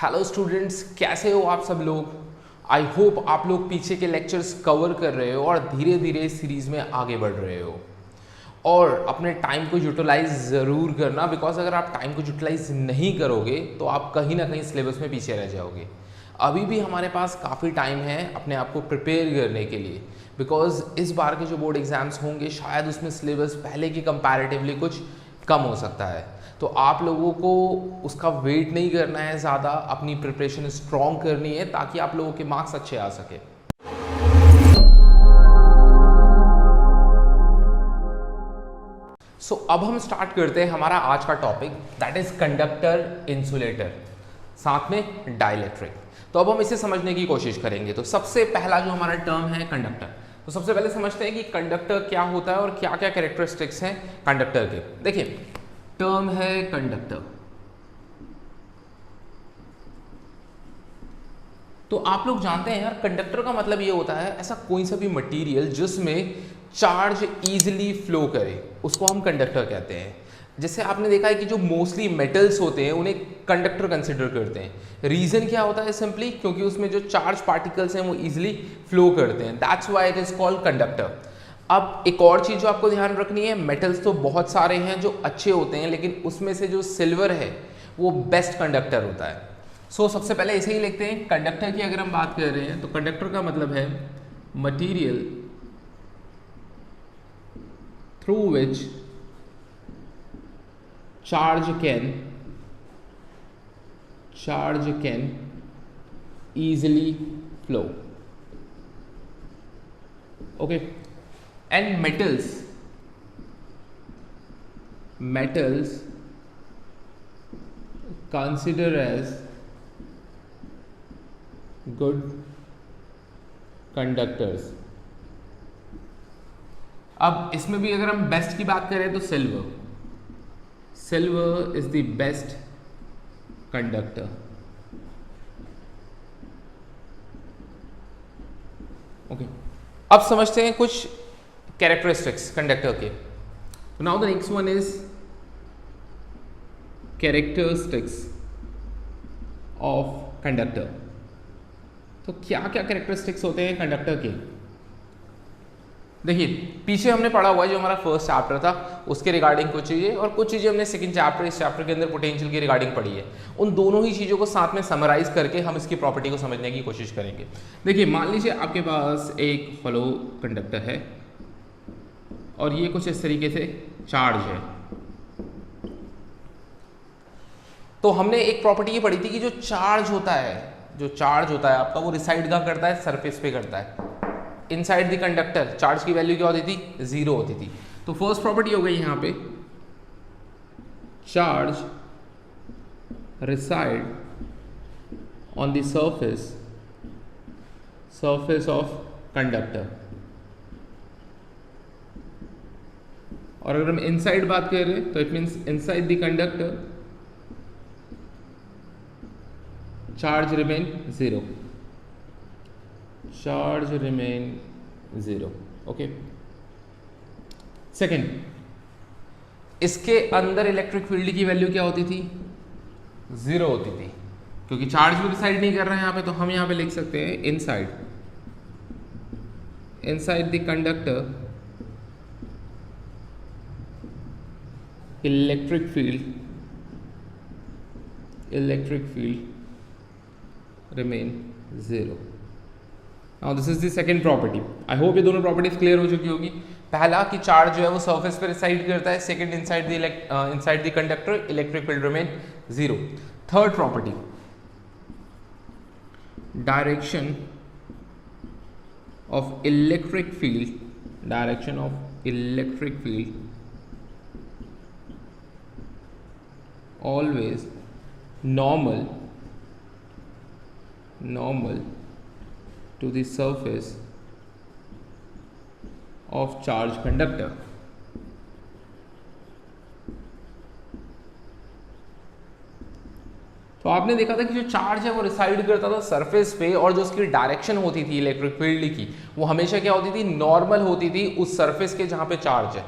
Hello students, कैसे हो आप सब लोग। आई होप आप लोग पीछे के लेक्चर्स कवर कर रहे हो और धीरे धीरे इस सीरीज़ में आगे बढ़ रहे हो और अपने टाइम को यूटिलाइज ज़रूर करना, बिकॉज अगर आप टाइम को यूटिलाइज नहीं करोगे तो आप कहीं ना कहीं सिलेबस में पीछे रह जाओगे। अभी भी हमारे पास काफ़ी टाइम है अपने आप को प्रिपेयर करने के लिए, बिकॉज इस बार के जो बोर्ड एग्ज़ाम्स होंगे शायद उसमें सिलेबस पहले की कंपैरेटिवली कुछ कम हो सकता है। तो आप लोगों को उसका वेट नहीं करना है ज़्यादा, अपनी प्रिपरेशन स्ट्रॉन्ग करनी है ताकि आप लोगों के मार्क्स अच्छे आ सके। सो अब हम स्टार्ट करते हैं हमारा आज का topic, that is conductor, insulator, साथ में डाइलेक्ट्रिक। तो अब हम इसे समझने की कोशिश करेंगे। तो सबसे पहला जो हमारा टर्म है कंडक्टर, तो सबसे पहले समझते हैं कि कंडक्टर क्या होता है और क्या क्या कैरेक्टरिस्टिक्स हैं कंडक्टर के। देखिए, टर्म है कंडक्टर। तो आप लोग जानते हैं यार, कंडक्टर का मतलब ये होता है ऐसा कोई सा भी मटेरियल जिसमें चार्ज इजीली फ्लो करे, उसको हम कंडक्टर कहते हैं। जैसे आपने देखा है कि जो मोस्टली मेटल्स होते हैं उन्हें कंडक्टर कंसिडर करते हैं। रीजन क्या होता है? सिंपली क्योंकि उसमें जो चार्ज पार्टिकल्स हैं वो इजीली फ्लो करते हैं, that's why it is called conductor. अब एक और चीज़ जो आपको ध्यान रखनी है, मेटल्स तो बहुत सारे हैं जो अच्छे होते हैं, लेकिन उसमें से जो सिल्वर है वो बेस्ट कंडक्टर होता है। सो सबसे पहले ऐसे ही लिखते हैं, कंडक्टर की अगर हम बात कर रहे हैं तो कंडक्टर का मतलब है material through which charge can easily flow. Okay, and metals consider as good conductors. अब इसमें भी अगर हम बेस्ट की बात करें तो silver is the best conductor. Okay, अब समझते हैं कुछ कैरेक्टरिस्टिक्स कंडक्टर के। Now the next one is characteristics of conductor. तो क्या क्या कैरेक्टरिस्टिक्स होते हैं कंडक्टर के? देखिए, पीछे हमने पढ़ा हुआ है जो हमारा फर्स्ट चैप्टर था उसके रिगार्डिंग कुछ चीज़ें, और कुछ चीज़ें हमने सेकंड चैप्टर, इस चैप्टर के अंदर पोटेंशियल की रिगार्डिंग पढ़ी है। उन दोनों ही चीज़ों को साथ में समराइज करके हम इसकी प्रॉपर्टी को समझने की कोशिश करेंगे। देखिए, मान लीजिए आपके पास एक होलो कंडक्टर है और ये कुछ इस तरीके से चार्ज है। तो हमने एक प्रॉपर्टी ये पढ़ी थी कि जो चार्ज होता है आपका, वो रिसाइड कहाँ करता है? सरफेस पे करता है। इनसाइड द कंडक्टर चार्ज की वैल्यू क्या होती थी? 0 होती थी। तो फर्स्ट प्रॉपर्टी हो गई यहाँ पे, charge reside on the surface of conductor. और अगर हम इनसाइड बात कर रहे हैं तो it means inside the conductor charge remain 0। Charge remain 0। Okay, second, इसके अंदर इलेक्ट्रिक फील्ड की वैल्यू क्या होती थी? 0 होती थी, क्योंकि चार्ज भी डिसाइड नहीं कर रहे हैं यहाँ पे। तो हम यहाँ पे लिख सकते हैं inside the conductor electric field remain 0। Now this is the second property. I hope ये दोनों प्रॉपर्टीज क्लियर हो चुकी होगी। पहला कि चार्ज जो है वो सरफेस पे रिसाइड करता है, second inside the conductor electric field remain 0। Third property, direction of electric field always normal to the surface of charged conductor। तो आपने देखा था कि जो चार्ज है वो रिसाइड करता था सरफेस पे, और जो उसकी डायरेक्शन होती थी इलेक्ट्रिक फील्ड की, वो हमेशा क्या होती थी? नॉर्मल होती थी उस सरफेस के जहां पे चार्ज है।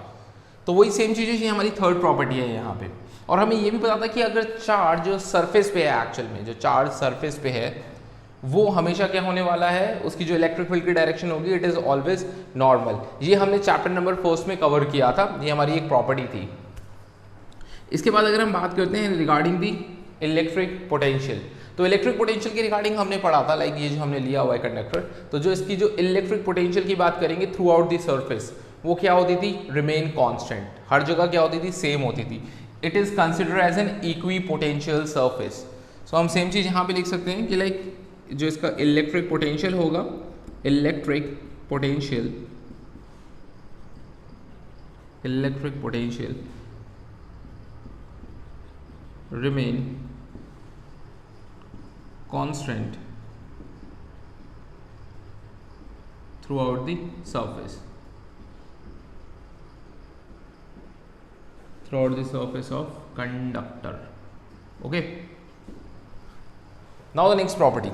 तो वही सेम चीज़ है, ये हमारी थर्ड प्रॉपर्टी है यहाँ पे। और हमें ये भी पता था कि अगर चार्ज जो सरफेस पे है, एक्चुअल में जो चार्ज सरफेस पे है वो हमेशा क्या होने वाला है, उसकी जो इलेक्ट्रिक फील्ड की डायरेक्शन होगी इट इज ऑलवेज नॉर्मल। ये हमने चैप्टर नंबर 1 में कवर किया था, ये हमारी एक प्रॉपर्टी थी। इसके बाद अगर हम बात करते हैं रिगार्डिंग दी इलेक्ट्रिक पोटेंशियल, तो इलेक्ट्रिक पोटेंशियल के रिगार्डिंग हमने पढ़ा था, लाइक ये जो हमने लिया हुआ है कंडक्टर, तो जो इसकी जो इलेक्ट्रिक पोटेंशियल की बात करेंगे थ्रू आउट दी सरफेस, वो क्या होती थी, रिमेन कांस्टेंट, हर जगह क्या होती थी, सेम होती थी। It is considered as an equipotential surface. So हम सेम चीज यहाँ पे लिख सकते हैं कि लाइक जो इसका इलेक्ट्रिक पोटेंशियल होगा, electric potential remain constant throughout the surface of conductor. Okay, now the next property,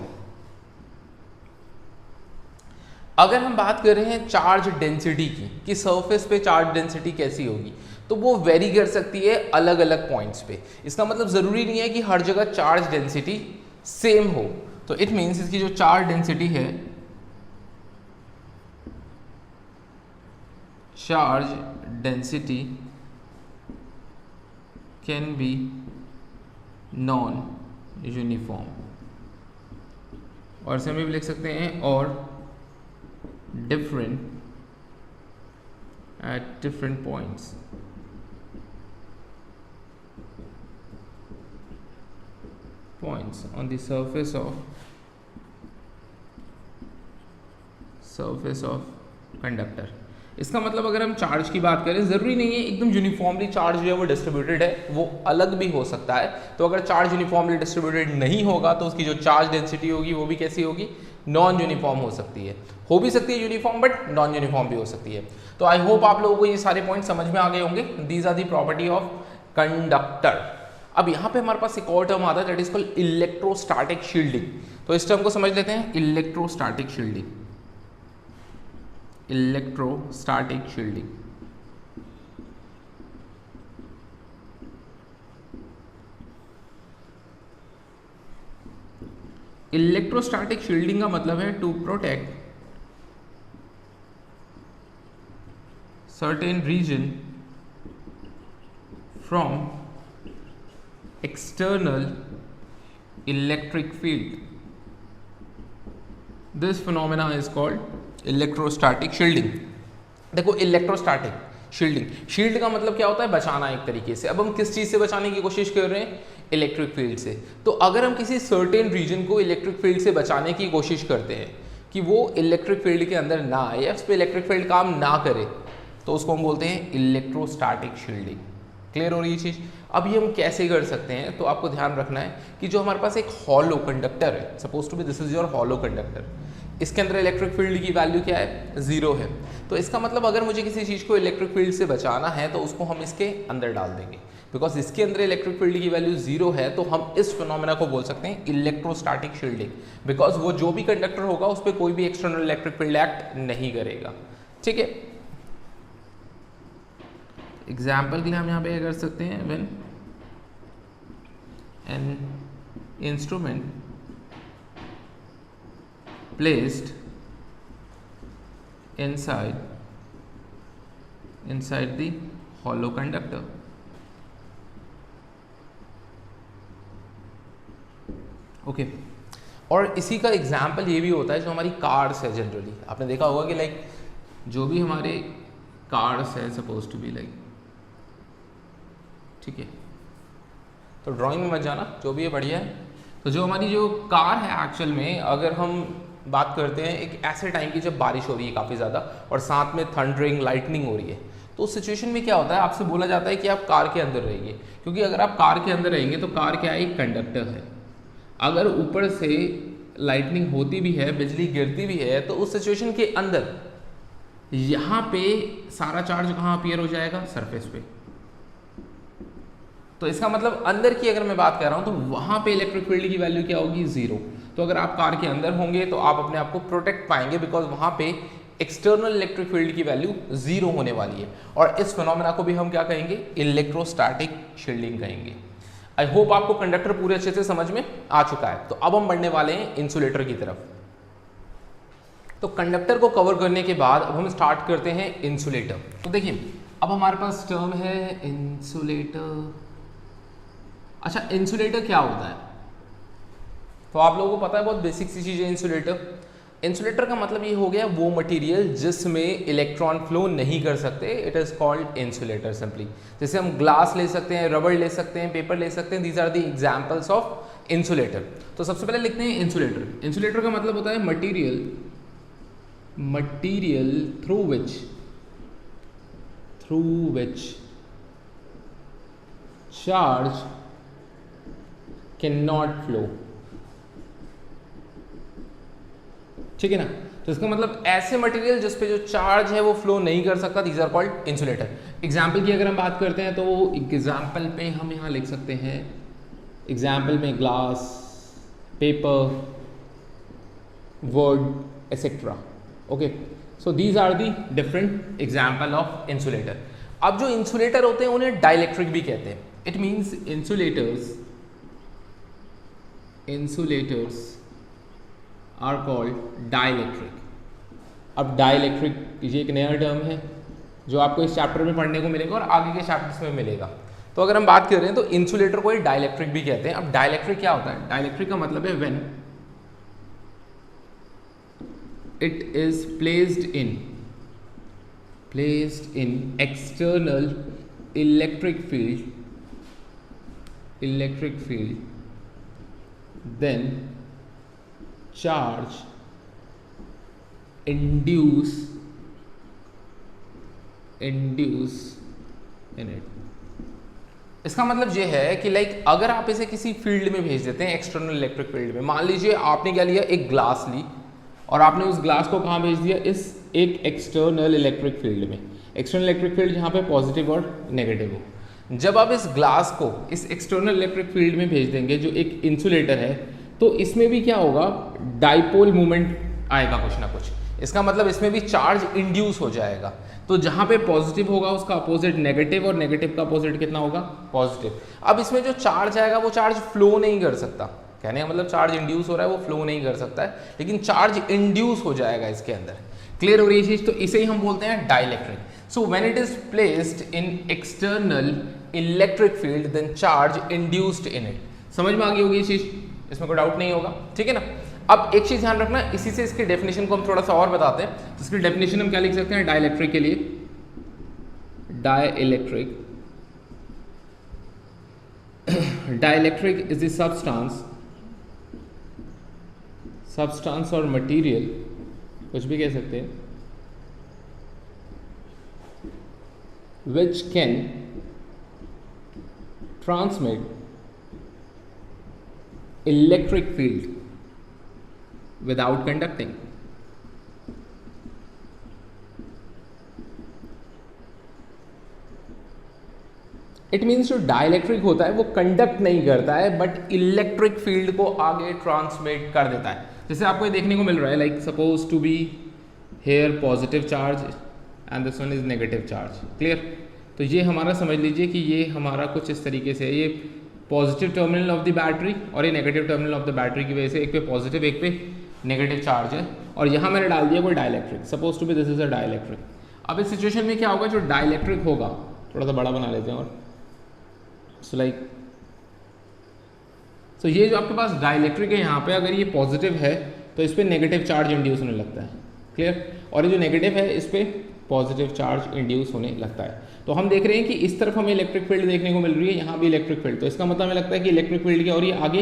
अगर हम बात कर रहे हैं चार्ज डेंसिटी की, कि सरफेस पे चार्ज डेंसिटी कैसी होगी, तो वो वेरी कर सकती है अलग अलग पॉइंट्स पे। इसका मतलब ज़रूरी नहीं है कि हर जगह चार्ज डेंसिटी सेम हो। तो इट मीन्स इसकी जो चार्ज डेंसिटी है, charge density can be non uniform, और इसे हम भी लिख सकते हैं और different at different points on the surface of conductor। इसका मतलब अगर हम चार्ज की बात करें, ज़रूरी नहीं है एकदम यूनिफॉर्मली चार्ज जो है वो डिस्ट्रीब्यूटेड है, वो अलग भी हो सकता है। तो अगर चार्ज यूनिफॉर्मली डिस्ट्रीब्यूटेड नहीं होगा तो उसकी जो चार्ज डेंसिटी होगी वो भी कैसी होगी, नॉन यूनिफॉर्म हो सकती है। हो भी सकती है यूनिफॉर्म, बट नॉन यूनिफॉर्म भी हो सकती है। तो आई होप आप लोगों को ये सारे पॉइंट समझ में आ गए होंगे। These are the property of conductor. अब यहाँ पे हमारे पास एक और टर्म आता है that is called electrostatic shielding. तो इस टर्म को समझ लेते हैं, electrostatic shielding. Electrostatic shielding, electrostatic shielding का मतलब है to protect certain region from external electric field. This phenomena is called electrostatic shielding. देखो इलेक्ट्रोस्टैटिक शील्डिंग, शील्ड का मतलब क्या होता है, बचाना एक तरीके से। अब हम किस चीज़ से बचाने की कोशिश कर रहे हैं, इलेक्ट्रिक फील्ड से। तो अगर हम किसी सर्टेन रीजन को इलेक्ट्रिक फील्ड से बचाने की कोशिश करते हैं कि वो इलेक्ट्रिक फील्ड के अंदर ना आए या उस पर इलेक्ट्रिक फील्ड काम ना करे, तो उसको हम बोलते हैं इलेक्ट्रोस्टैटिक शील्डिंग। क्लियर हो रही है चीज़। अब ये हम कैसे कर सकते हैं, तो आपको ध्यान रखना है कि जो हमारे पास एक हॉलो कंडक्टर है, suppose to be this is your hollow conductor, इसके अंदर इलेक्ट्रिक फील्ड की वैल्यू क्या है, 0 है। तो इसका मतलब अगर मुझे किसी चीज़ को इलेक्ट्रिक फील्ड से बचाना है तो उसको हम इसके अंदर डाल देंगे, बिकॉज इसके अंदर इलेक्ट्रिक फील्ड की वैल्यू 0 है। तो हम इस फिनोमेना को बोल सकते हैं इलेक्ट्रोस्टैटिक शील्डिंग, बिकॉज वो जो भी कंडक्टर होगा उस पर कोई भी एक्सटर्नल इलेक्ट्रिक फील्ड एक्ट नहीं करेगा। ठीक है, एग्जाम्पल के लिए हम यहाँ पे कर सकते हैं, when an instrument placed inside the hollow conductor। Okay, और इसी का एग्जाम्पल ये भी होता है जो हमारी कार्स है। जनरली आपने देखा होगा कि लाइक जो भी हमारे कार्स है, सपोज टू बी लाइक, ठीक है, तो ड्राइंग में मत जाना, जो भी है बढ़िया है। तो जो हमारी जो कार है एक्चुअल में, अगर हम बात करते हैं एक ऐसे टाइम की जब बारिश हो रही है काफ़ी ज़्यादा और साथ में थंडरिंग लाइटनिंग हो रही है, तो उस सिचुएशन में क्या होता है, आपसे बोला जाता है कि आप कार के अंदर रहिए, क्योंकि अगर आप कार के अंदर रहेंगे तो कार क्या है, एक कंडक्टर है। अगर ऊपर से लाइटनिंग होती भी है, बिजली गिरती भी है, तो उस सिचुएशन के अंदर यहाँ पे सारा चार्ज कहाँ अपीयर हो जाएगा, सरफेस पे। तो इसका मतलब अंदर की अगर मैं बात कर रहा हूँ तो वहाँ पे इलेक्ट्रिक फील्ड की वैल्यू क्या होगी, 0। तो अगर आप कार के अंदर होंगे तो आप अपने आप को प्रोटेक्ट पाएंगे, बिकॉज वहाँ पे एक्सटर्नल इलेक्ट्रिक फील्ड की वैल्यू 0 होने वाली है, और इस फिनोमेना को भी हम क्या कहेंगे, इलेक्ट्रोस्टैटिक शील्डिंग कहेंगे। आई होप आपको कंडक्टर पूरे अच्छे से समझ में आ चुका है। तो अब हम बढ़ने वाले हैं इंसुलेटर की तरफ। तो कंडक्टर को कवर करने के बाद अब हम स्टार्ट करते हैं इंसुलेटर। तो देखिए अब हमारे पास टर्म है इंसुलेटर। अच्छा, इंसुलेटर क्या होता है? तो आप लोगों को पता है, बहुत बेसिक सी चीज़ है इंसुलेटर। इंसुलेटर का मतलब ये हो गया वो मटेरियल जिसमें इलेक्ट्रॉन फ्लो नहीं कर सकते, it is called insulator simply. जैसे हम ग्लास ले सकते हैं, रबर ले सकते हैं, पेपर ले सकते हैं, these are the examples of insulator. तो सबसे पहले लिखते हैं इंसुलेटर। इंसुलेटर का मतलब होता है material through which charge can not flow. ठीक है ना? तो इसका मतलब ऐसे मटेरियल जिस पे जो चार्ज है वो फ्लो नहीं कर सकता, these are called insulator. Example की अगर हम बात करते हैं तो एग्जाम्पल पे हम यहाँ लिख सकते हैं, एग्जाम्पल में glass, paper, word etcetera. Okay, so these are the different example of insulator. अब जो इंसुलेटर होते हैं उन्हें डाइलेक्ट्रिक भी कहते हैं। It means insulators are called dielectric. अब डाइलेक्ट्रिक ये एक नया टर्म है जो आपको इस चैप्टर में पढ़ने को मिलेगा और आगे के चैप्टर्स में मिलेगा। तो अगर हम बात कर रहे हैं तो इंसुलेटर को डाइलेक्ट्रिक भी कहते हैं। अब डाइलेक्ट्रिक क्या होता है? डाइलेक्ट्रिक का मतलब है when it is placed in external electric field then charge induce in it। इसका मतलब ये है कि लाइक अगर आप इसे किसी फील्ड में भेज देते हैं, एक्सटर्नल इलेक्ट्रिक फील्ड में, मान लीजिए आपने क्या लिया, एक ग्लास ली और आपने उस ग्लास को कहाँ भेज दिया, इस एक एक्सटर्नल इलेक्ट्रिक फील्ड में। एक्सटर्नल इलेक्ट्रिक फील्ड जहाँ पे पॉजिटिव और नेगेटिव हो। जब आप इस ग्लास को इस एक्सटर्नल इलेक्ट्रिक फील्ड में भेज देंगे जो एक इंसुलेटर है, तो इसमें भी क्या होगा, डाइपोल मूवमेंट आएगा कुछ ना कुछ। इसका मतलब इसमें भी चार्ज इंड्यूस हो जाएगा। तो जहाँ पे पॉजिटिव होगा उसका अपोजिट नेगेटिव, और नेगेटिव का अपोजिट कितना होगा, पॉजिटिव। अब इसमें जो चार्ज आएगा वो चार्ज फ्लो नहीं कर सकता। कहने का मतलब चार्ज इंड्यूस हो रहा है, वो फ्लो नहीं कर सकता है, लेकिन चार्ज इंड्यूस हो जाएगा इसके अंदर। क्लियर हो रही है चीज? तो इसे ही हम बोलते हैं dielectric. So when it is placed in external electric field then charge induced in it. समझ में आ गई होगी ये चीज, इसमें कोई डाउट नहीं होगा, ठीक है ना? अब एक चीज ध्यान रखना, इसी से इसके डेफिनेशन को हम थोड़ा सा और बताते हैं। तो इसकी डेफिनेशन हम क्या लिख सकते हैं डाइलेक्ट्रिक के लिए? डाइलेक्ट्रिक इज द सब्सटेंस और मटेरियल, कुछ भी कह सकते हैं, which can transmit electric field without conducting। It means जो डाइलेक्ट्रिक होता है वो कंडक्ट नहीं करता है, बट इलेक्ट्रिक फील्ड को आगे ट्रांसमिट कर देता है। जैसे आपको ये देखने को मिल रहा है, like suppose to be here positive charge and this one is negative charge. Clear? तो ये हमारा समझ लीजिए कि ये हमारा कुछ इस तरीके से, ये positive terminal of the battery और ये negative terminal of the battery की वजह से एक पे पॉजिटिव एक पे नेगेटिव चार्ज है, और यहाँ मैंने डाल दिया कोई dielectric. Suppose to be this is a dielectric. अब इस सिचुएशन में क्या होगा, जो डाइलेक्ट्रिक होगा, थोड़ा सा बड़ा बना लेते हैं, और सो लाइक सो ये जो आपके पास डाइलेक्ट्रिक है यहाँ पे, अगर ये पॉजिटिव है तो इस पर नेगेटिव चार्ज इंड्यूस होने लगता है। क्लियर? और ये जो नेगेटिव है इस पर पॉजिटिव चार्ज इंड्यूस होने लगता है। तो हम देख रहे हैं कि इस तरफ हमें इलेक्ट्रिक फील्ड देखने को मिल रही है, यहाँ भी इलेक्ट्रिक फील्ड। तो इसका मतलब हमें लगता है कि इलेक्ट्रिक फील्ड की और ये आगे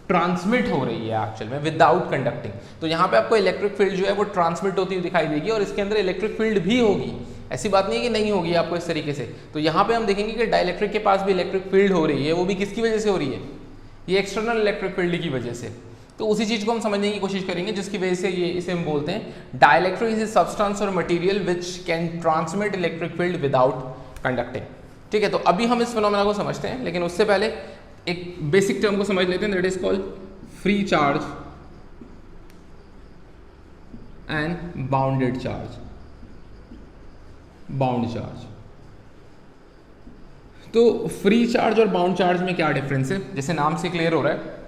ट्रांसमिट हो रही है एक्चुअल में विदाउट कंडक्टिंग। तो यहाँ पे आपको इलेक्ट्रिक फील्ड जो है वो ट्रांसमिट होती हुई दिखाई देगी, और इसके अंदर इलेक्ट्रिक फील्ड भी होगी। ऐसी बात नहीं है कि नहीं होगी आपको इस तरीके से। तो यहाँ पे हम देखेंगे कि डाइलेक्ट्रिक के पास भी इलेक्ट्रिक फील्ड हो रही है, वो भी किसकी वजह से हो रही है, ये एक्सटर्नल इलेक्ट्रिक फील्ड की वजह से। तो उसी चीज को हम समझने की कोशिश करेंगे जिसकी वजह से ये इसे हम बोलते हैं डाइलेक्ट्रिक इज सब्सटेंस और material which can transmit electric field without conducting. ठीक है, तो अभी हम इस फिनोमेना को समझते हैं, लेकिन उससे पहले एक बेसिक टर्म को समझ लेते हैं, that is called free charge and bounded charge, bound charge. तो फ्री चार्ज और बाउंड चार्ज में क्या डिफरेंस है, जैसे नाम से क्लियर हो रहा है।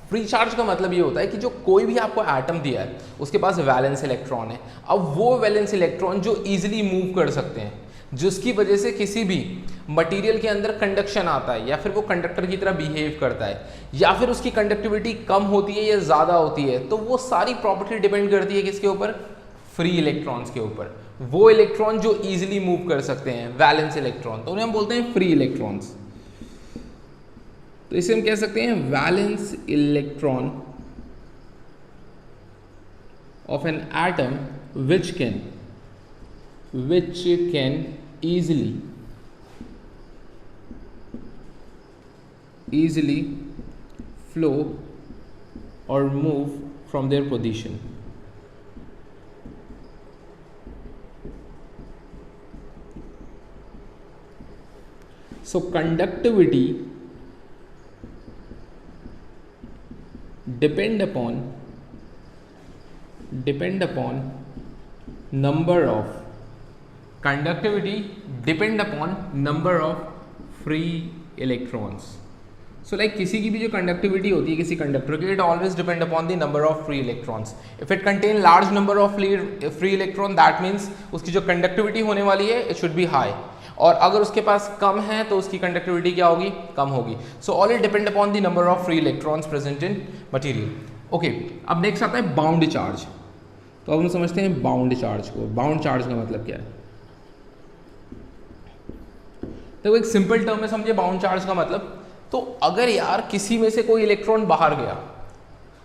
फ्री चार्ज का मतलब ये होता है कि जो कोई भी आपको एटम दिया है उसके पास वैलेंस इलेक्ट्रॉन है। अब वो वैलेंस इलेक्ट्रॉन जो इजीली मूव कर सकते हैं, जिसकी वजह से किसी भी मटेरियल के अंदर कंडक्शन आता है, या फिर वो कंडक्टर की तरह बिहेव करता है, या फिर उसकी कंडक्टिविटी कम होती है या ज़्यादा होती है, तो वो सारी प्रॉपर्टी डिपेंड करती है किसके ऊपर, फ्री इलेक्ट्रॉन्स के ऊपर। वो इलेक्ट्रॉन जो इजीली मूव कर सकते हैं, वैलेंस इलेक्ट्रॉन, तो उन्हें हम बोलते हैं फ्री इलेक्ट्रॉन्स। तो इसे हम कह सकते हैं valence electron of an atom which can easily flow or move from their position. So conductivity depend upon number of free electrons. So like किसी की भी जो कंडक्टिविटी होती है किसी कंडक्टर की, it always depend upon the number of free electrons. If it contain large number of free electron, that means उसकी जो कंडक्टिविटी होने वाली है इट शुड बी हाई, और अगर उसके पास कम है तो उसकी कंडक्टिविटी क्या होगी, कम होगी। So all it depend upon the number of free electrons present in material. Okay, अब नेक्स्ट आता है बाउंड चार्ज। तो अब हम समझते हैं बाउंड चार्ज को। बाउंड चार्ज का मतलब क्या है, तो एक सिंपल टर्म में समझिए बाउंड चार्ज का मतलब। तो अगर यार किसी में से कोई इलेक्ट्रॉन बाहर गया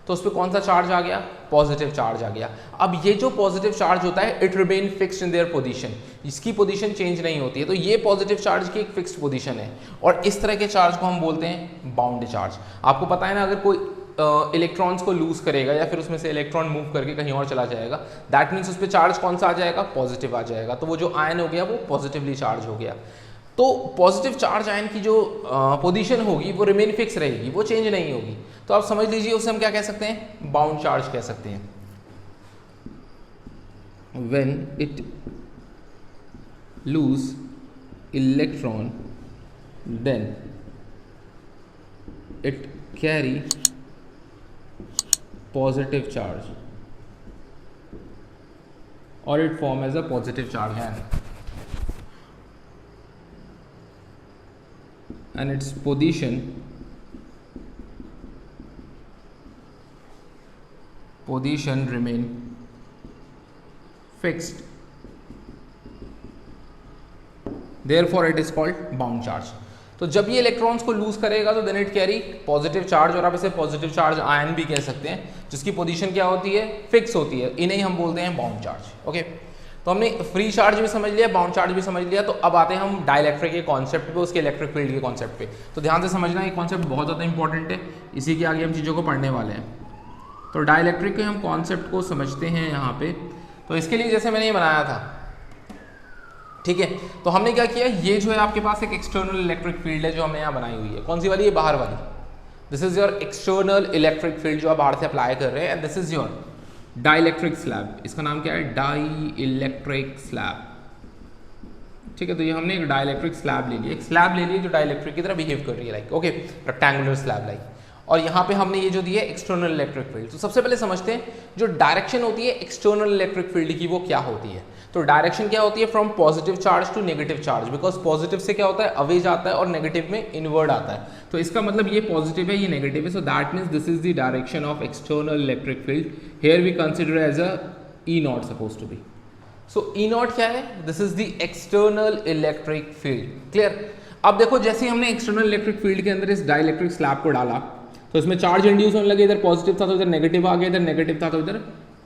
तो उस पर कौन सा चार्ज आ गया, पॉजिटिव चार्ज आ गया। अब ये जो पॉजिटिव चार्ज होता है it remain fixed in their position, इसकी पोजीशन चेंज नहीं होती है। तो ये पॉजिटिव चार्ज की एक फिक्स्ड पोजीशन है, और इस तरह के चार्ज को हम बोलते हैं बाउंड चार्ज। आपको पता है ना, अगर कोई इलेक्ट्रॉन्स को लूज करेगा या फिर उसमें से इलेक्ट्रॉन मूव करके कहीं और चला जाएगा, दैट मीन्स उस पर चार्ज कौन सा आ जाएगा, पॉजिटिव आ जाएगा। तो वो जो आयन हो गया वो पॉजिटिवली चार्ज हो गया। तो पॉजिटिव चार्ज आयन की जो पोजीशन होगी वो रिमेन फिक्स रहेगी, वो चेंज नहीं होगी। तो आप समझ लीजिए उसे हम क्या कह सकते हैं, बाउंड चार्ज कह सकते हैं। When it lose electron then it carry positive charge और it form as a positive charge ion, and its position remain fixed, therefore it is called bound charge। तो जब ये इलेक्ट्रॉन्स को लूज करेगा तो then it carry positive charge, और आप इसे पॉजिटिव चार्ज आयन भी कह सकते हैं, जिसकी पोजीशन क्या होती है, फिक्स होती है। इन्हें हम बोलते हैं बाउंड चार्ज। ओके, तो हमने फ्री चार्ज भी समझ लिया, बाउंड चार्ज भी समझ लिया। तो अब आते हैं हम डाइलेक्ट्रिक के कॉन्सेप्ट पे, उसके इलेक्ट्रिक फील्ड के कॉन्सेप्ट पे। तो ध्यान से समझना, ये कॉन्सेप्ट बहुत ज़्यादा इंपॉर्टेंट है, इसी के आगे हम चीज़ों को पढ़ने वाले हैं। तो डाइलेक्ट्रिक के हम कॉन्सेप्ट को समझते हैं यहाँ पे। तो इसके लिए जैसे मैंने ये बनाया था, ठीक है, तो हमने क्या किया, ये जो है आपके पास एक एक्सटर्नल इलेक्ट्रिक फील्ड है जो हमने यहाँ बनाई हुई है। कौन सी वाली, ये बाहर वाली। This is your external electric field जो आप बाहर से अप्लाई कर रहे हैं, and this is your dielectric slab. इसका नाम क्या है, डाई इलेक्ट्रिक स्लैब। ठीक है, तो ये हमने एक डाइलेक्ट्रिक स्लैब ले लिया, एक स्लैब ले लिया जो डाइलेक्ट्रिक की तरह बिहेव कर रही है, like okay, rectangular slab like. और यहाँ पे हमने ये जो दी है एक्सटर्नल इलेक्ट्रिक फील्ड। तो सबसे पहले समझते हैं जो डायरेक्शन होती है एक्सटर्नल इलेक्ट्रिक फील्ड की, वो क्या होती है। तो डायरेक्शन क्या होती है, from positive charge to negative charge, because positive से क्या होता है, अवे जाता है, और नेगेटिव में इनवर्ड आता है। तो इसका मतलब ये पॉजिटिव है, ये नेगेटिव है। So that means this is the direction of external electric field. Here we consider as a E not suppose to be. So E not क्या है, this is the external electric field. Clear. अब देखो, जैसे हमने external electric field के अंदर इस dielectric slab को डाला तो इसमें चार्ज इंड्यूस होने लगे, इधर पॉजिटिव था तो इधर नेगेटिव आ गया, इधर नेगेटिव था तो इधर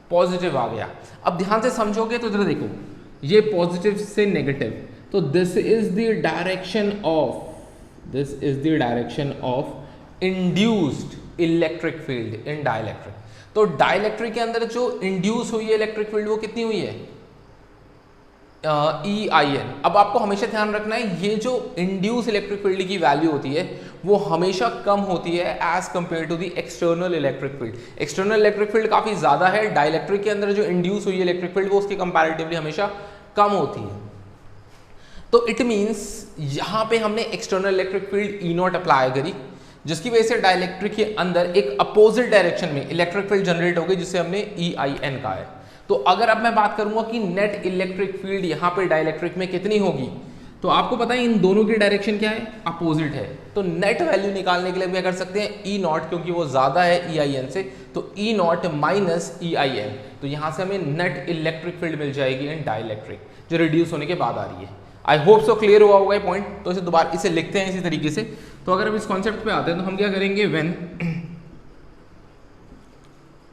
पॉजिटिव आ गया। अब ध्यान से समझोगे तो इधर देखो, ये पॉजिटिव से नेगेटिव, तो this is the direction of induced electric field in dielectric. तो डाइलेक्ट्रिक के अंदर जो इंड्यूस हुई है इलेक्ट्रिक फील्ड वो कितनी हुई है, ई आई एन। अब आपको हमेशा ध्यान रखना है ये जो इंड्यूस इलेक्ट्रिक फील्ड की वैल्यू होती है वो हमेशा कम होती है as compare to the external electric field. External electric field काफ़ी ज़्यादा है, डाइलेक्ट्रिक के अंदर जो इंड्यूस हुई इलेक्ट्रिक फील्ड वो उसकी कंपैरेटिवली हमेशा कम होती है। तो इट मीन्स यहाँ पे हमने external electric field E not apply करी, जिसकी वजह से डाइलेक्ट्रिक के अंदर एक अपोजिट डायरेक्शन में इलेक्ट्रिक फील्ड जनरेट हो गई, जिसे हमने ई आई एन कहा है। तो अगर अब मैं बात करूंगा कि नेट इलेक्ट्रिक फील्ड यहाँ पे डाइलेक्ट्रिक में कितनी होगी, तो आपको पता है इन दोनों की डायरेक्शन क्या है, अपोजिट है। तो नेट वैल्यू निकालने के लिए क्या कर सकते हैं, ई नॉट, क्योंकि वो ज्यादा है ई आई एन से, तो E not minus E I N. तो यहाँ से हमें नेट इलेक्ट्रिक फील्ड मिल जाएगी इन डाइलेक्ट्रिक, जो रिड्यूस होने के बाद आ रही है। आई होप सो क्लियर हुआ होगा ये पॉइंट। तो इसे दोबारा इसे लिखते हैं इसी तरीके से। तो अगर हम इस कॉन्सेप्ट पे आते हैं तो हम क्या करेंगे, when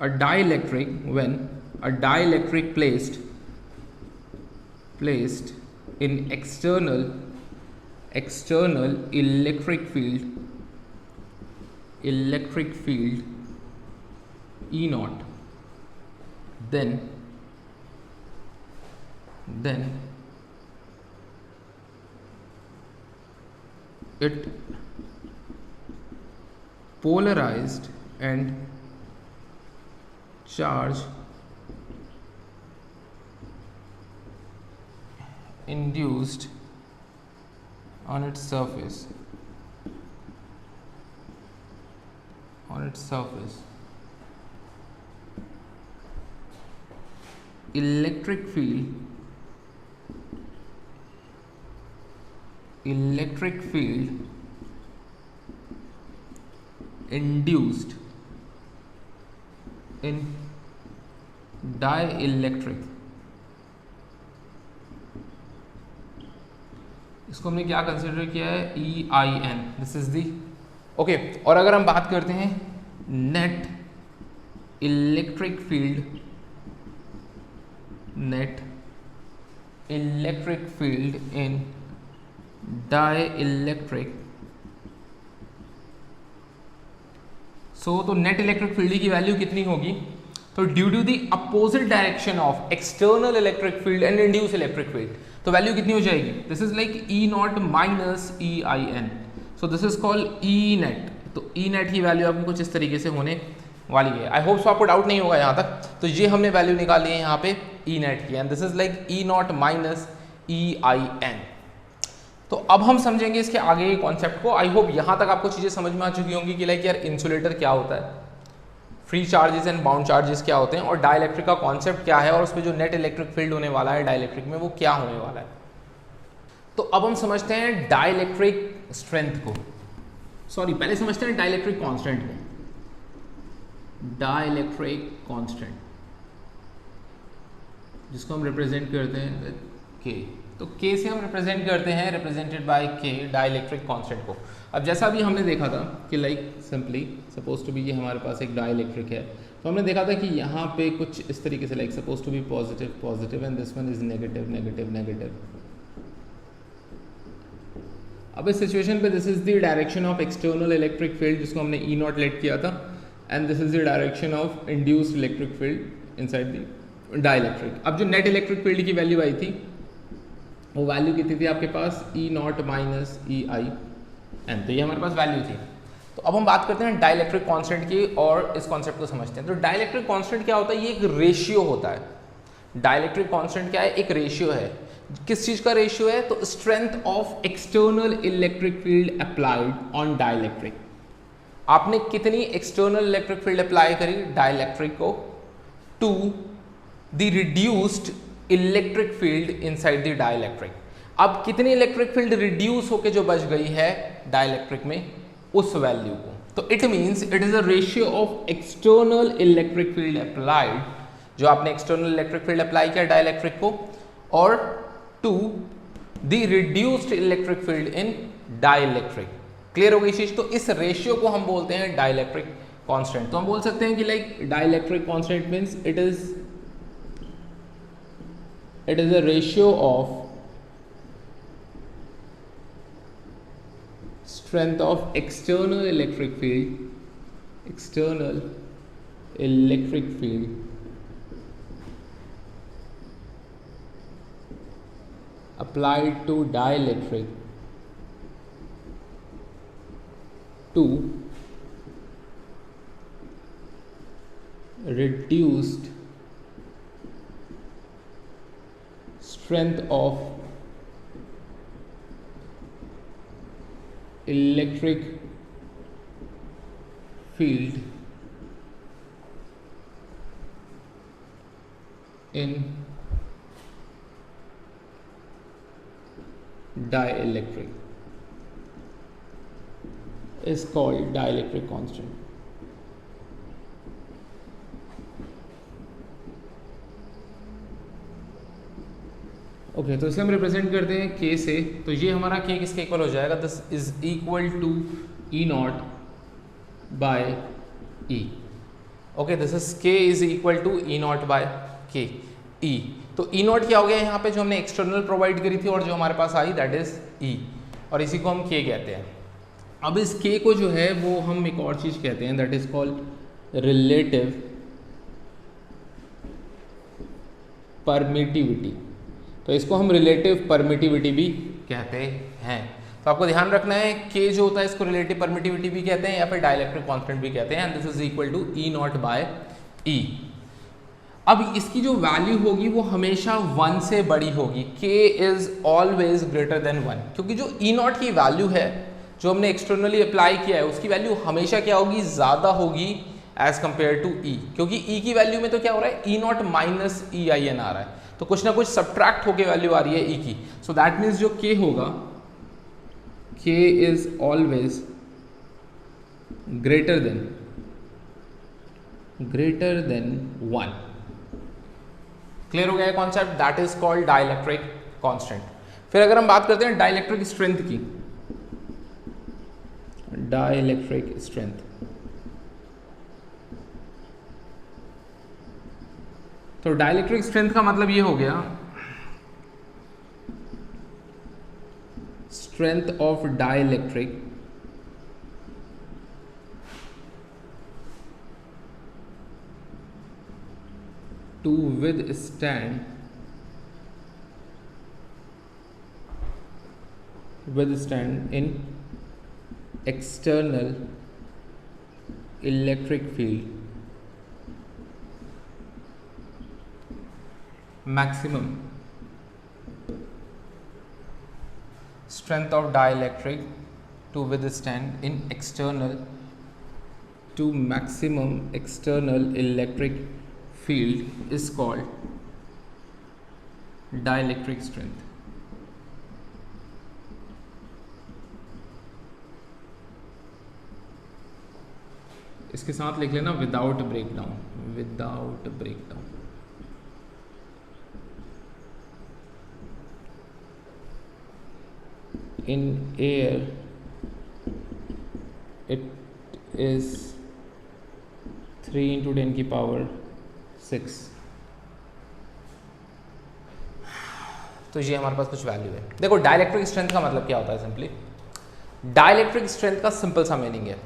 a dielectric placed in external electric field E naught, then it polarized and charge induced on its surface electric field induced in dielectric, इसको हमने क्या कंसिडर किया है, E I N, this is the okay. और अगर हम बात करते हैं net electric field in dielectric, तो नेट इलेक्ट्रिक फील्ड की वैल्यू कितनी होगी, तो due to the opposite direction of external electric field and induce electric field, तो वैल्यू कितनी हो जाएगी, this is like E not minus E I N, so this is called E net. तो E net की value आपको कुछ इस तरीके से होने वाली है। आई होप सो आपको डाउट नहीं होगा यहाँ तक। तो ये हमने वैल्यू निकाली है यहाँ पे ई नेट की, and this is like E not minus E I N. तो अब हम समझेंगे इसके आगे के कॉन्सेप्ट को। आई होप यहाँ तक आपको चीज़ें समझ में आ चुकी होंगी कि लाइक यार इंसुलेटर क्या होता है, free charges and bound charges क्या होते हैं, और डाइलेक्ट्रिक का कॉन्सेप्ट क्या है, और उस पर जो नेट इलेक्ट्रिक फील्ड होने वाला है डाइलेक्ट्रिक में वो क्या होने वाला है। तो अब हम समझते हैं डाइलेक्ट्रिक स्ट्रेंथ को, सॉरी पहले समझते हैं डाइलेक्ट्रिक कांस्टेंट को। डाइलेक्ट्रिक कांस्टेंट जिसको हम रिप्रेजेंट करते हैं के, तो के से हम रिप्रेजेंट करते हैं, represented by K, dielectric constant को। अब जैसा भी हमने देखा था कि like simply suppose to be ये हमारे पास एक डाइलेक्ट्रिक है, तो हमने देखा था कि यहाँ पे कुछ इस तरीके से like suppose to be positive positive and this one is negative negative negative. अब इस सिचुएशन पे this is the direction of external electric field जिसको हमने ई नॉट लेट किया था, and this is the direction of induced electric field inside the dielectric. अब जो net electric field की वैल्यू आई थी वो वैल्यू कितनी थी आपके पास, E not minus E I N, तो ये हमारे पास वैल्यू थी। तो अब हम बात करते हैं डाइलेक्ट्रिक कांस्टेंट की और इस कॉन्सेप्ट को समझते हैं। तो डाइलेक्ट्रिक कांस्टेंट क्या होता है, ये एक रेशियो होता है। डाइलेक्ट्रिक कांस्टेंट क्या है, एक रेशियो है। किस चीज का रेशियो है, तो strength of external electric field applied on dielectric. आपने कितनी एक्सटर्नल इलेक्ट्रिक फील्ड अप्लाई करी डाइलेक्ट्रिक को to the reduced electric field inside the dielectric. अब कितनी इलेक्ट्रिक फील्ड रिड्यूस होके जो बच गई है डाइलेक्ट्रिक में, उस वैल्यू को। तो it means it is a ratio of external electric field applied, जो आपने एक्सटर्नल इलेक्ट्रिक फील्ड अप्लाई किया डाइलेक्ट्रिक को, और to the reduced electric field in dielectric. Clear हो गई चीज। तो इस रेशियो को हम बोलते हैं डाइलेक्ट्रिक कांस्टेंट। तो हम बोल सकते हैं कि like dielectric constant means it is a ratio of strength of external electric field applied to dielectric to reduced strength of electric field in dielectric is called dielectric constant. Okay तो इसे हम represent करते हैं k से, तो ये हमारा k किसके इक्वल हो जाएगा, this is equal to E not by E. Okay this is k is equal to E not by k E. तो E नॉट क्या हो गया यहाँ पे, जो हमने एक्सटर्नल प्रोवाइड करी थी और जो हमारे पास आई दैट इज E, और इसी को हम k कहते हैं. अब इस k को जो है वो हम एक और चीज़ कहते हैं that is called relative permittivity. तो इसको हम रिलेटिव परमिटिविटी भी कहते हैं. तो आपको ध्यान रखना है k जो होता है इसको रिलेटिव परमिटिविटी भी कहते हैं या फिर डाइलेक्ट्रिक कांस्टेंट भी कहते हैं. And this is equal to E not by E. अब इसकी जो वैल्यू होगी वो हमेशा 1 से बड़ी होगी. k is always greater than 1, क्योंकि जो E नॉट की वैल्यू है जो हमने एक्सटर्नली अप्लाई किया है उसकी वैल्यू हमेशा क्या होगी, ज़्यादा होगी एज कंपेयर टू E. क्योंकि E की वैल्यू में तो क्या हो रहा है, E नॉट माइनस EIN आ रहा है, तो कुछ ना कुछ सब्ट्रैक्ट होके वैल्यू आ रही है E की. सो दैट मीन्स जो k होगा, k is always greater than 1. Clear हो गया concept, that is called dielectric constant. फिर अगर हम बात करते हैं डाइलेक्ट्रिक स्ट्रेंथ की, डाइलेक्ट्रिक स्ट्रेंथ, तो डाइलेक्ट्रिक स्ट्रेंथ का मतलब ये हो गया strength of dielectric to withstand in external electric field, maximum strength of dielectric to withstand in maximum external electric field is called dielectric strength. इसके साथ लिख लेना without breakdown. In air it is 3 into 10 की power 6. तो ये हमारे पास कुछ value है. देखो डाइलेक्ट्रिक स्ट्रेंथ का मतलब क्या होता है, सिंपली डाइलेक्ट्रिक स्ट्रेंथ का सिंपल सा मीनिंग है.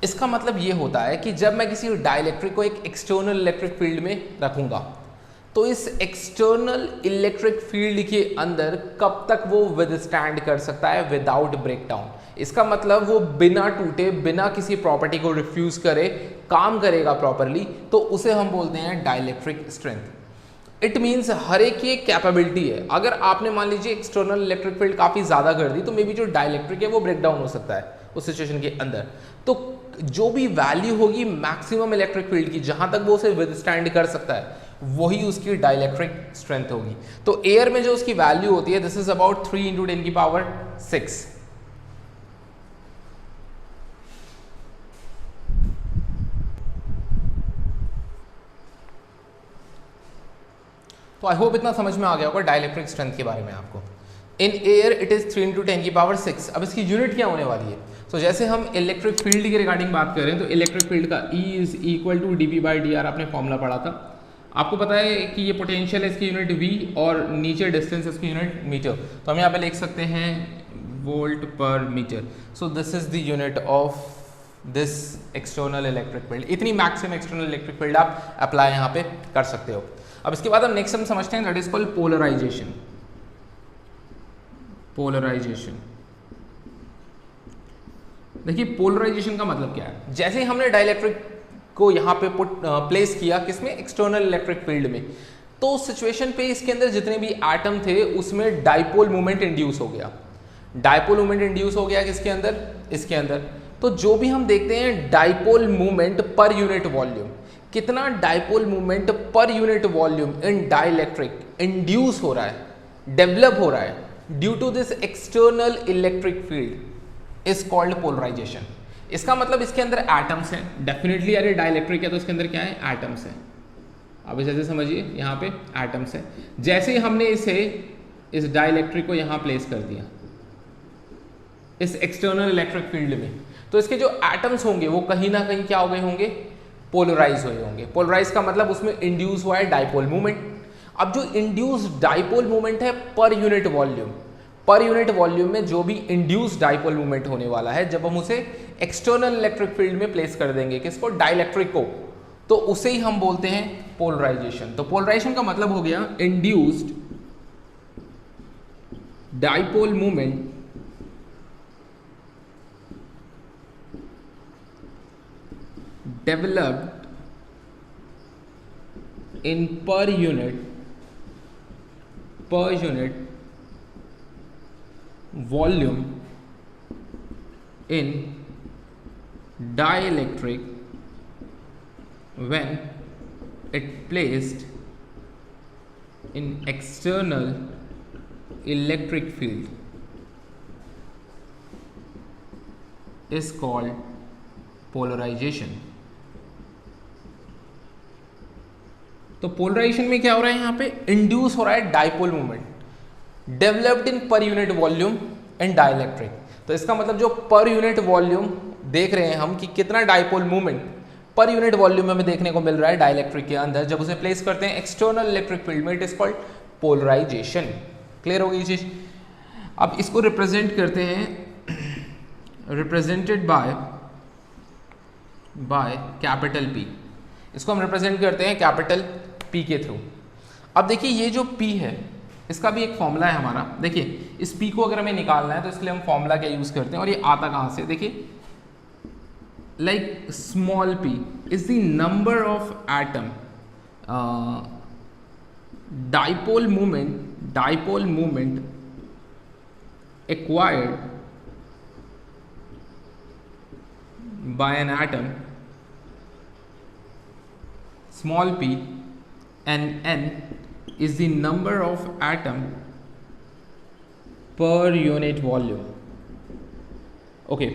इसका मतलब ये होता है कि जब मैं किसी डाइलेक्ट्रिक को एक एक्सटर्नल इलेक्ट्रिक फील्ड में रखूंगा तो इस एक्सटर्नल इलेक्ट्रिक फील्ड के अंदर कब तक वो विदस्टैंड कर सकता है विदाउट ब्रेकडाउन. इसका मतलब वो बिना टूटे, बिना किसी प्रॉपर्टी को रिफ्यूज करे काम करेगा प्रॉपरली, तो उसे हम बोलते हैं डाइलेक्ट्रिक स्ट्रेंथ. इट मीन्स हर एक की एक कैपेबिलिटी है. अगर आपने मान लीजिए एक्सटर्नल इलेक्ट्रिक फील्ड काफ़ी ज़्यादा कर दी तो मे बी जो डाइलेक्ट्रिक है वो ब्रेकडाउन हो सकता है उस सिचुएशन के अंदर. तो जो भी वैल्यू होगी मैक्सिमम इलेक्ट्रिक फील्ड की, जहां तक वो उसे विदस्टैंड कर सकता है, वही उसकी डाइलेक्ट्रिक स्ट्रेंथ होगी. तो एयर में जो उसकी वैल्यू होती है दिस इज अबाउट 3 into 10 की पावर 6. तो आई होप इतना समझ में आ गया होगा डाइलेक्ट्रिक स्ट्रेंथ के बारे में आपको. In air it is 3 into 10 की पावर 6. अब इसकी यूनिट क्या होने वाली है, तो जैसे हम इलेक्ट्रिक फील्ड के रिगार्डिंग बात कर रहे हैं तो इलेक्ट्रिक फील्ड का E is equal to dp/dr आपने फॉर्मूला पढ़ा था. आपको पता है कि ये पोटेंशियल है, इसकी यूनिट V और नीचे डिस्टेंस इसकी यूनिट मीटर. तो हम यहाँ पे लिख सकते हैं वोल्ट पर meter. So this is the unit of this external electric field. इतनी मैक्सिमम एक्सटर्नल इलेक्ट्रिक फील्ड आप अप्लाई यहाँ पे कर सकते हो. अब इसके बाद हम नेक्स्ट हम समझते हैं that is called polarization. Polarization. देखिए पोलराइजेशन का मतलब क्या है, जैसे ही हमने डाइलेक्ट्रिक को यहाँ पे प्लेस किया किसमें, एक्सटर्नल इलेक्ट्रिक फील्ड में, तो उस सिचुएशन पे इसके अंदर जितने भी एटम थे उसमें डाइपोल मोमेंट इंड्यूस हो गया। डाइपोल मोमेंट इंड्यूस हो गया किसके अंदर, इसके अंदर। तो जो भी हम देखते हैं dipole moment per unit volume, कितना dipole moment per unit volume in dielectric induce हो रहा है, डेवलप हो रहा है due to this external electric field is called polarisation. इसका मतलब इसके अंदर एटम्स हैं, डेफिनेटली अरे डाइलेक्ट्रिक है तो इसके अंदर क्या है, एटम्स हैं। अब इसे समझिए यहाँ पे एटम्स है। जैसे ही हमने इस डाइलेक्ट्रिक को यहाँ प्लेस कर दिया इस एक्सटर्नल इलेक्ट्रिक फील्ड में, तो इसके जो एटम्स होंगे वो कहीं ना कहीं क्या हो गए होंगे, पोलराइज हुए होंगे। पोलराइज का मतलब उसमें इंड्यूस हुआ है डाइपोल मूवमेंट। अब जो इंड्यूस डाइपोल मूवमेंट है पर यूनिट वॉल्यूम, पर यूनिट वॉल्यूम में जो भी इंड्यूस डाइपोल मूवमेंट होने वाला है, जब हम उसे एक्सटर्नल इलेक्ट्रिक फील्ड में प्लेस कर देंगे किसको, डाइलेक्ट्रिक को, तो उसे ही हम बोलते हैं पोलराइजेशन। तो पोलराइजेशन का मतलब हो गया induced dipole movement developed in per unit volume in dielectric when it placed in external electric field is called polarization। तो पोलराइजेशन में क्या हो रहा है, यहाँ पे इंड्यूस हो रहा है डाइपोल मूवमेंट डेवलप्ड इन पर यूनिट वॉल्यूम इन डाइलेक्ट्रिक। तो इसका मतलब जो पर यूनिट वॉल्यूम देख रहे हैं हम कि कितना डाइपोल मूवमेंट पर यूनिट वॉल्यूम में हमें देखने को मिल रहा है डाइलेक्ट्रिक के अंदर, जब उसे प्लेस करते हैं एक्सटर्नल इलेक्ट्रिक फील्ड में, it is called polarization. Clear होगी ये चीज। अब इसको रिप्रेजेंट करते हैं, रिप्रेजेंटेड बाय कैपिटल P। इसको हम रिप्रेजेंट करते हैं कैपिटल P के थ्रू। अब देखिए ये जो P है इसका भी एक फॉर्मूला है हमारा। देखिए इस P को अगर हमें निकालना है तो इसके लिए हम फॉर्मूला क्या यूज करते हैं, और ये आता कहाँ से, देखिए like small p is the number of atom, dipole movement acquired by an atom, small p, and n is the number of atom per unit volume। Okay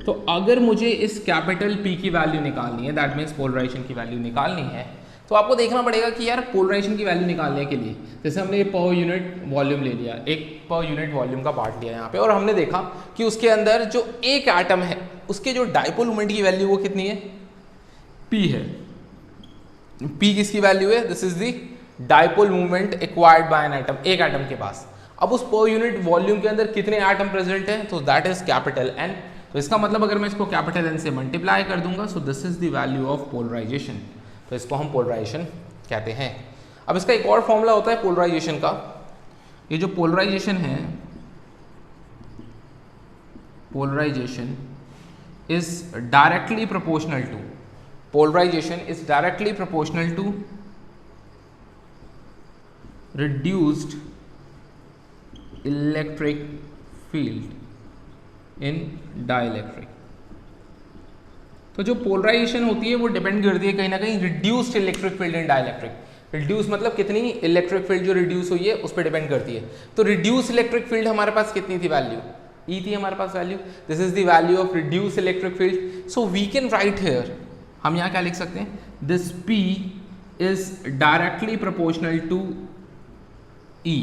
तो अगर मुझे इस कैपिटल P की वैल्यू निकालनी है, दैट मीन्स पोलराइजेशन की value निकालनी है, तो आपको देखना पड़ेगा कि यार पोलराइजेशन की वैल्यू निकालने के लिए, जैसे हमने ये पर यूनिट वॉल्यूम ले लिया, एक पर यूनिट वॉल्यूम का पार्ट लिया यहाँ पे, और हमने देखा कि उसके अंदर जो एक एटम है उसके जो डाइपोल मोमेंट की वैल्यू वो कितनी है, P है। P किसकी वैल्यू है, this is the dipole moment acquired by an atom, एक एटम के पास। अब उस पर यूनिट वॉल्यूम के अंदर कितने एटम प्रेजेंट हैं, तो दैट इज कैपिटल N। तो इसका मतलब अगर मैं इसको कैपिटल N से मल्टीप्लाई कर दूंगा, so this is the value of polarization. तो इसको हम पोलराइजेशन कहते हैं। अब इसका एक और फॉर्मूला होता है पोलराइजेशन का। ये जो पोलराइजेशन है, polarization is directly proportional to, polarization is directly proportional to reduced electric field in dielectric। तो जो पोलराइजेशन होती है वो डिपेंड करती है कहीं ना कहीं reduced electric field in dielectric. Reduce मतलब कितनी इलेक्ट्रिक फील्ड जो रिड्यूस हुई है उस पर डिपेंड करती है। तो रिड्यूस इलेक्ट्रिक फील्ड हमारे पास कितनी थी वैल्यू, E थी हमारे पास value, this is the value of reduce electric field. So we can write here, हम यहाँ क्या लिख सकते हैं, this P is directly proportional to E।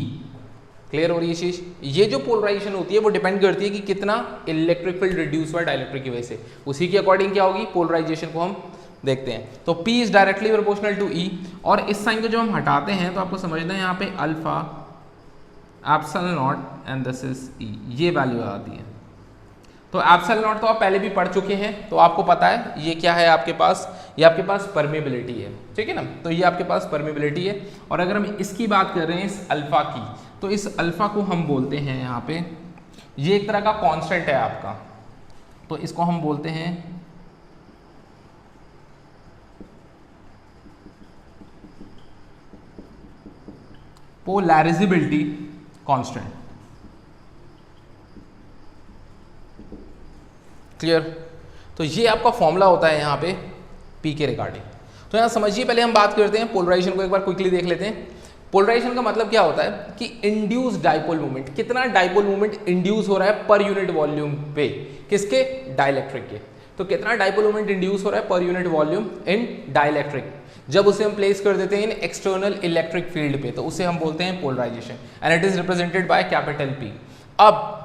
Clear हो रही है चीज। ये जो पोलराइजेशन होती है वो डिपेंड करती है कि कितना इलेक्ट्रिक फील्ड रिड्यूस हुआ डाइलेक्ट्रिक की वजह से, उसी के अकॉर्डिंग क्या होगी पोलराइजेशन को हम देखते हैं। तो P is directly proportional to E, और इस साइन को जब हम हटाते हैं तो आपको समझना है यहाँ पे alpha epsilon not and this is E, ये वैल्यू आती है। तो एप्सिलॉन नॉट तो आप पहले भी पढ़ चुके हैं, तो आपको पता है ये क्या है आपके पास, ये आपके पास परमेबिलिटी है, ठीक है ना। तो ये आपके पास परमेबिलिटी है, और अगर हम इसकी बात कर रहे हैं इस अल्फा की, तो इस अल्फा को हम बोलते हैं यहाँ पे, ये एक तरह का कांस्टेंट है आपका, तो इसको हम बोलते हैं पोलैरिजेबिलिटी कांस्टेंट। क्लियर? तो ये आपका फॉर्मूला होता है यहाँ पे P के रिगार्डिंग। तो यहाँ समझिए, पहले हम बात करते हैं पोलराइजेशन को, एक बार क्विकली देख लेते हैं। पोलराइजेशन का मतलब क्या होता है कि इंड्यूस डाइपोल मूवमेंट, कितना डाइपोल मूवमेंट इंड्यूस हो रहा है पर यूनिट वॉल्यूम पे, किसके? डाइलेक्ट्रिक के। तो कितना डाइपोल मूवमेंट इंड्यूस हो रहा है पर यूनिट वॉल्यूम इन डाइलेक्ट्रिक, जब उसे हम प्लेस कर देते हैं इन एक्सटर्नल इलेक्ट्रिक फील्ड पे, तो उसे हम बोलते हैं polarization, and it is represented by capital P। अब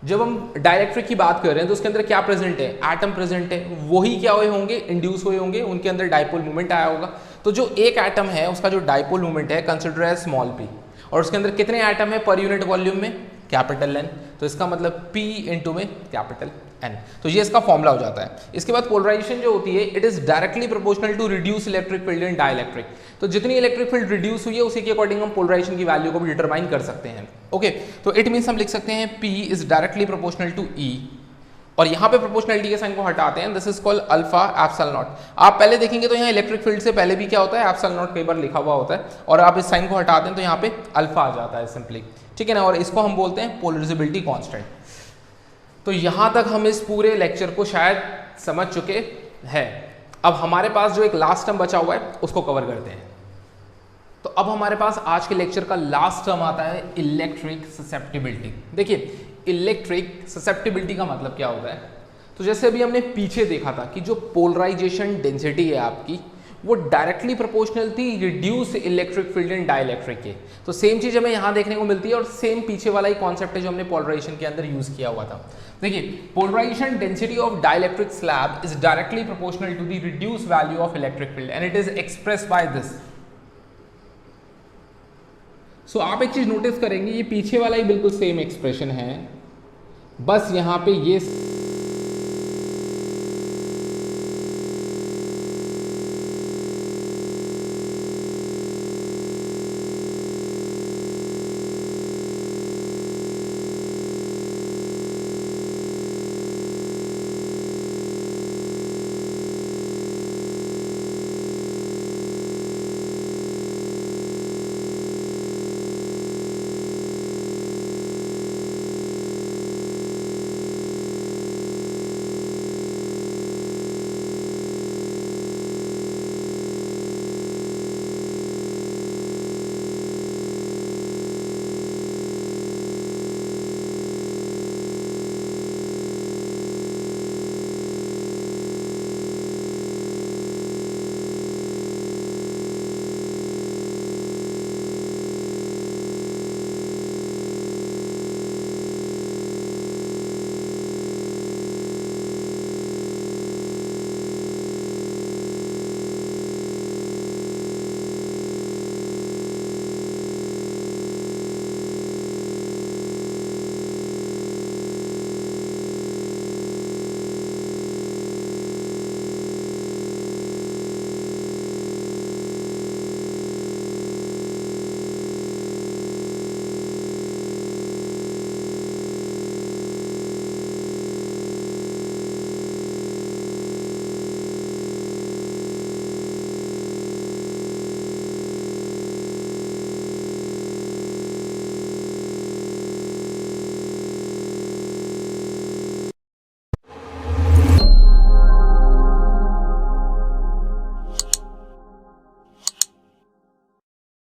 जब हम डाइलेक्ट्रिक की बात कर रहे हैं तो उसके अंदर क्या प्रेजेंट है? एटम प्रेजेंट है, वही क्या हुए होंगे? इंड्यूस हुए होंगे, उनके अंदर डाइपोल मूवमेंट आया होगा। तो जो एक एटम है उसका जो डाइपोल मूवमेंट है कंसिडर एज स्मॉल p, और उसके अंदर कितने एटम है पर यूनिट वॉल्यूम में? Capital N। तो इसका मतलब P इंटू में कैपिटल N। तो ये इसका फॉर्मूला हो जाता है। इसके बाद पोलराइजेशन जो होती है, it is directly proportional to reduce electric field in dielectric. तो जितनी इलेक्ट्रिक फील्ड रिड्यूस हुई है उसी के अकॉर्डिंग हम पोलराइजेशन की वैल्यू को भी डिटरमाइन कर सकते हैं। ओके, तो इट मीन्स हम लिख सकते हैं P is directly proportional to E, और यहाँ पे प्रोपोर्शनलिटी के साइन को हटाते हैं, this is called alpha epsilon not. आप पहले देखेंगे तो यहाँ इलेक्ट्रिक फील्ड से पहले भी क्या होता है? एप्सिलॉन नॉट कई बार लिखा हुआ होता है, और आप इस साइन को हटाते हैं तो यहाँ पे अल्फा आ जाता है सिंपली, ठीक है ना, और इसको हम बोलते हैं पोलराइजेबिलिटी कांस्टेंट। तो यहाँ तक हम इस पूरे लेक्चर को शायद समझ चुके हैं। अब हमारे पास जो एक लास्ट टर्म बचा हुआ है उसको कवर करते हैं। तो अब हमारे पास आज के लेक्चर का लास्ट टर्म आता है इलेक्ट्रिक ससेप्टिबिलिटी। देखिए, इलेक्ट्रिक ससेप्टिबिलिटी का मतलब क्या होता है? तो जैसे अभी हमने पीछे देखा था कि जो पोलराइजेशन डेंसिटी है आपकी, वो डायरेक्टली प्रोपोर्शनल थी reduce electric field in dielectric के। तो सेम चीज हमें यहाँ देखने को मिलती है, और सेम पीछे वाला ही कॉन्सेप्ट है जो हमने पोलराइजेशन के अंदर यूज किया हुआ था। देखिए, polarisation density of dielectric slab is directly proportional to the reduce value of electric field and it is express by this. So आप एक चीज नोटिस करेंगे, ये पीछे वाला ही बिल्कुल सेम एक्सप्रेशन है, बस यहाँ पे ये